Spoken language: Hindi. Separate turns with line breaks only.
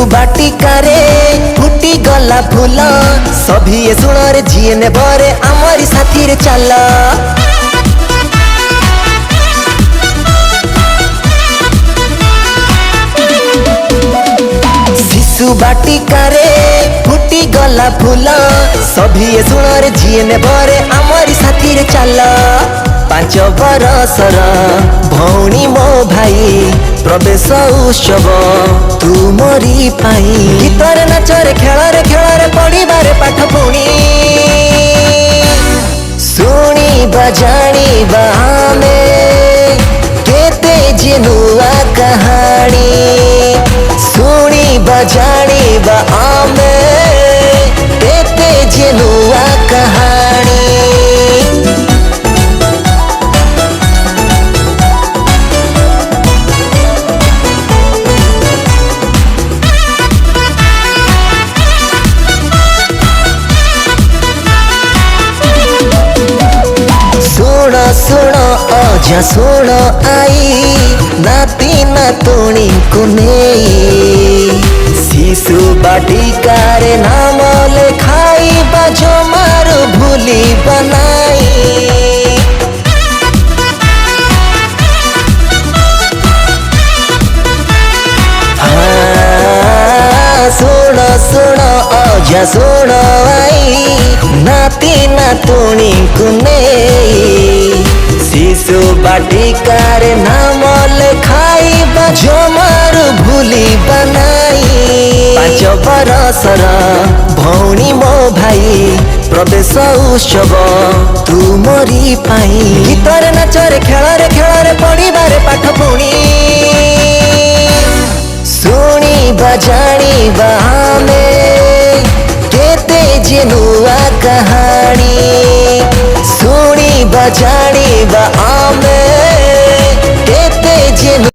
शिशु बाटिकारे फुटी गला फूल सभी शुण रे जी ने बरे आमरी साथी रे चल। शिशु बाटिकारे फुटी गला फूल सभी शुण रे जी ने बरे आमरी साथी रे चल। 5 बरसर भौणी मो भाई प्रवेश उत्सव तुमरी पाई गीतर नाचरे खेଳରେ पढ़िबारे पाठ पुणी शुणिबा जानिबा आमे केते जे नुआ कहानी शुणिबा जानिबा आमे केते जे नुआ कहानी। सुन अजा सुन आई नाती नातुणी को नहीं शिशु बाटिकारे नाम लेखाई बाजो मारो भूली बनाई। सुन सुन अजा सुन आई नाती नातुणी को नहीं शिशु बाटिकारे नाम लेखाई जमार भूली बनाई। 5 बरसर भौणी मो भाई प्रवेश उत्सव तुमरी पाई गीतर नाचरे खेଳରେ पढ़िबारे पाठ पुणी शुणिबा जानिबा आमे केते जे नुआ कहानी शुणिबा जानिबा आमे